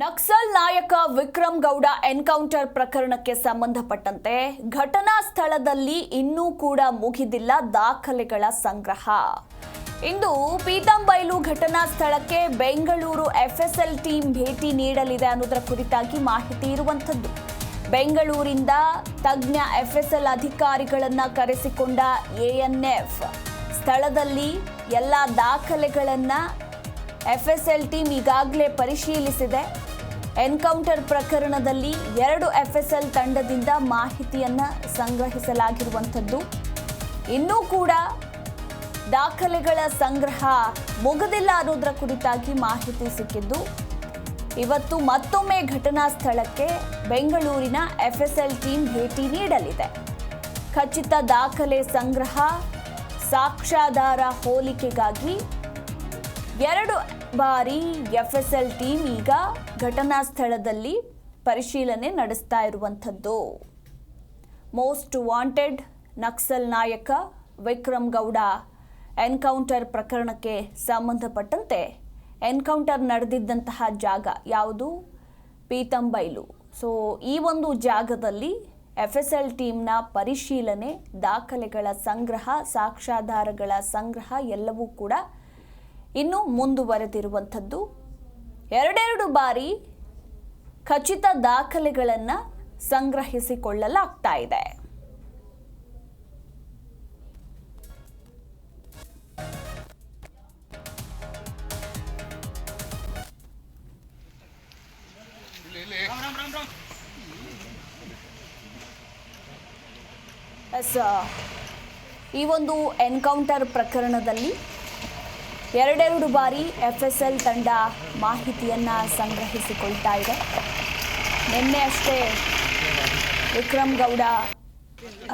ನಕ್ಸಲ್ ನಾಯಕ ವಿಕ್ರಮ್ ಗೌಡ ಎನ್ಕೌಂಟರ್ ಪ್ರಕರಣಕ್ಕೆ ಸಂಬಂಧಪಟ್ಟಂತೆ ಘಟನಾ ಸ್ಥಳದಲ್ಲಿ ಇನ್ನೂ ಕೂಡ ಮುಗಿದಿಲ್ಲ ದಾಖಲೆಗಳ ಸಂಗ್ರಹ. ಇಂದು ಪೀತಂಬೈಲು ಘಟನಾ ಸ್ಥಳಕ್ಕೆ ಬೆಂಗಳೂರು ಎಫ್ಎಸ್ಎಲ್ ಟೀಮ್ ಭೇಟಿ ನೀಡಲಿದೆ ಅನ್ನೋದರ ಕುರಿತಾಗಿ ಮಾಹಿತಿ ಇರುವಂತದ್ದು. ಬೆಂಗಳೂರಿಂದ ತಜ್ಞ ಎಫ್ಎಸ್ಎಲ್ ಅಧಿಕಾರಿಗಳನ್ನ ಕರೆಸಿಕೊಂಡ ಎಎನ್ಎಫ್ ಸ್ಥಳದಲ್ಲಿ ಎಲ್ಲ ದಾಖಲೆಗಳನ್ನ ಎಫ್ಎಸ್ಎಲ್ ಟೀಮ್ ಈಗಾಗಲೇ ಪರಿಶೀಲಿಸಿದೆ. ಎನ್ಕೌಂಟರ್ ಪ್ರಕರಣದಲ್ಲಿ 2 ಎಫ್ಎಸ್ಎಲ್ ತಂಡದಿಂದ ಮಾಹಿತಿಯನ್ನ ಸಂಗ್ರಹಿಸಲಾಗಿರುವಂಥದ್ದು. ಇನ್ನೂ ಕೂಡ ದಾಖಲೆಗಳ ಸಂಗ್ರಹ ಮುಗಿದಿಲ್ಲ ಅನ್ನೋದರ ಕುರಿತಾಗಿ ಮಾಹಿತಿ ಸಿಕ್ಕಿದ್ದು, ಇವತ್ತು ಮತ್ತೊಮ್ಮೆ ಘಟನಾ ಸ್ಥಳಕ್ಕೆ ಬೆಂಗಳೂರಿನ ಎಫ್ಎಸ್ಎಲ್ ಟೀಮ್ ಭೇಟಿ ನೀಡಲಿದೆ. ಖಚಿತ ದಾಖಲೆ ಸಂಗ್ರಹ, ಸಾಕ್ಷ್ಯಾಧಾರ ಹೋಲಿಕೆಗಾಗಿ 2 ಬಾರಿ ಎಫ್ಎಸ್ಎಲ್ ಟೀಮ್ ಈಗ ಘಟನಾ ಸ್ಥಳದಲ್ಲಿ ಪರಿಶೀಲನೆ ನಡೆಸ್ತಾ ಇರುವಂಥದ್ದು. ಮೋಸ್ಟ್ ವಾಂಟೆಡ್ ನಕ್ಸಲ್ ನಾಯಕ ವಿಕ್ರಮ್ ಗೌಡ ಎನ್ಕೌಂಟರ್ ಪ್ರಕರಣಕ್ಕೆ ಸಂಬಂಧಪಟ್ಟಂತೆ ಎನ್ಕೌಂಟರ್ ನಡೆದಿದ್ದಂತಹ ಜಾಗ ಯಾವುದು? ಪೀತಂಬೈಲು. ಸೊ ಈ ಒಂದು ಜಾಗದಲ್ಲಿ ಎಫ್ಎಸ್ಎಲ್ ಟೀಮ್ನ ಪರಿಶೀಲನೆ, ದಾಖಲೆಗಳ ಸಂಗ್ರಹ, ಸಾಕ್ಷ್ಯಾಧಾರಗಳ ಸಂಗ್ರಹ ಎಲ್ಲವೂ ಕೂಡ ಇನ್ನು ಮುಂದುವರೆದಿರುವಂಥದ್ದು. 2 ಬಾರಿ ಖಚಿತ ದಾಖಲೆಗಳನ್ನು ಸಂಗ್ರಹಿಸಿಕೊಳ್ಳಲಾಗ್ತಾ ಇದೆ. ಈ ಒಂದು ಎನ್ಕೌಂಟರ್ ಪ್ರಕರಣದಲ್ಲಿ 2 ಬಾರಿ ಎಫ್ಎಸ್ಎಲ್ ತಂಡ ಮಾಹಿತಿಯನ್ನು ಸಂಗ್ರಹಿಸಿಕೊಳ್ತಾ ಇದೆ. ನಿನ್ನೆ ಅಷ್ಟೇ ವಿಕ್ರಮ್ ಗೌಡ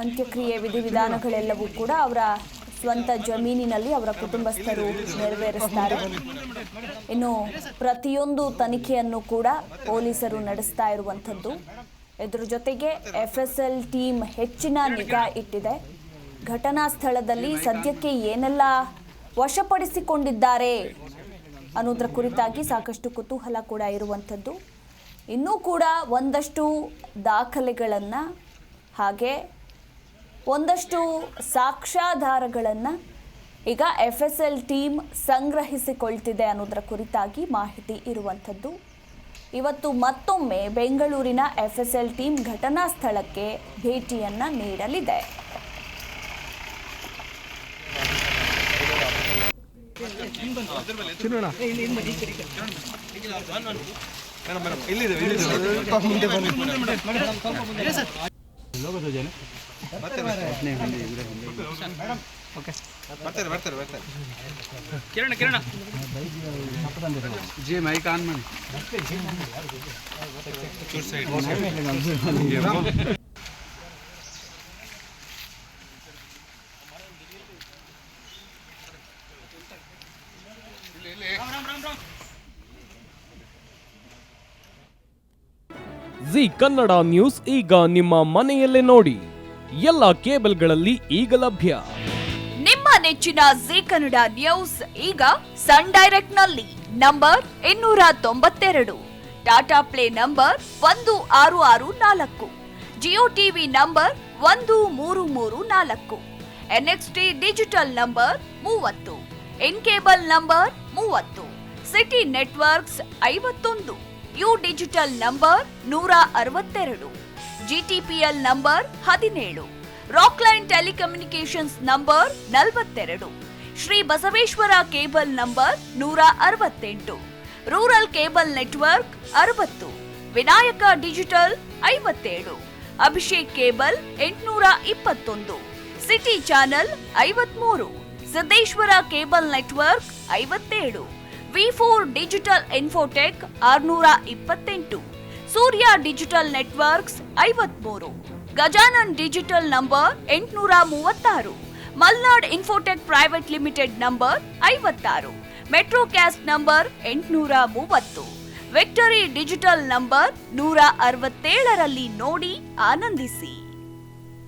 ಅಂತ್ಯಕ್ರಿಯೆ ವಿಧಿವಿಧಾನಗಳೆಲ್ಲವೂ ಕೂಡ ಅವರ ಸ್ವಂತ ಜಮೀನಿನಲ್ಲಿ ಅವರ ಕುಟುಂಬಸ್ಥರು ನೆರವೇರಿಸ್ತಾರೆ. ಇನ್ನು ಪ್ರತಿಯೊಂದು ತನಿಖೆಯನ್ನು ಕೂಡ ಪೊಲೀಸರು ನಡೆಸ್ತಾ ಇರುವಂಥದ್ದು. ಇದರ ಜೊತೆಗೆ ಎಫ್ಎಸ್ಎಲ್ ಟೀಮ್ ಹೆಚ್ಚಿನ ನಿಗಾ ಇಟ್ಟಿದೆ. ಘಟನಾ ಸ್ಥಳದಲ್ಲಿ ಸದ್ಯಕ್ಕೆ ಏನೆಲ್ಲ ವಶಪಡಿಸಿಕೊಂಡಿದ್ದಾರೆ ಅನ್ನೋದರ ಕುರಿತಾಗಿ ಸಾಕಷ್ಟು ಕುತೂಹಲ ಕೂಡ ಇರುವಂಥದ್ದು. ಇನ್ನೂ ಕೂಡ ಒಂದಷ್ಟು ದಾಖಲೆಗಳನ್ನು ಹಾಗೆ ಒಂದಷ್ಟು ಸಾಕ್ಷ್ಯಾಧಾರಗಳನ್ನು ಈಗ ಎಫ್ಎಸ್ಎಲ್ ಟೀಮ್ ಸಂಗ್ರಹಿಸಿಕೊಳ್ತಿದೆ ಅನ್ನೋದರ ಕುರಿತಾಗಿ ಮಾಹಿತಿ ಇರುವಂಥದ್ದು. ಇವತ್ತು ಮತ್ತೊಮ್ಮೆ ಬೆಂಗಳೂರಿನ ಎಫ್ಎಸ್ಎಲ್ ಟೀಮ್ ಘಟನಾ ಸ್ಥಳಕ್ಕೆ ಭೇಟಿಯನ್ನು ನೀಡಲಿದೆ. ಕಿರಣ ಜಿ ಮೈಕ್ ಆನ್ ಮಾಡಿ. ಜಿ ಕನ್ನಡ ನ್ಯೂಸ್ ಈಗ ನಿಮ್ಮ ಮನೆಯಲ್ಲೇ ನೋಡಿ. ಎಲ್ಲ ಕೇಬಲ್ಗಳಲ್ಲಿ ಈಗ ಲಭ್ಯ. ನಿಮ್ಮ ನೆಚ್ಚಿನ ಜಿ ಕನ್ನಡ ನ್ಯೂಸ್ ಈಗ ಸನ್ ಡೈರೆಕ್ಟ್ ನಲ್ಲಿ number 292, Tata Play number 1664, Jio TV number 1334, NXT digital number 30, in cable number 30, city networks 51, U digital number 162, GTPL number 17, Rockline telecommunications number 42, Shri Basaveshwara cable number 168, rural cable network 60, Vinayaka digital 57, Abhishek cable 821, city channel 53, Siddeshwara cable network 57, ವಿ4 digital infotech 628, Surya digital networks 53, Gajanan digital number 836, Malnad infotech private limited number 56, Metrocast number 830, victory digital number 167ರಲ್ಲಿ ನೋಡಿ ಆನಂದಿಸಿ.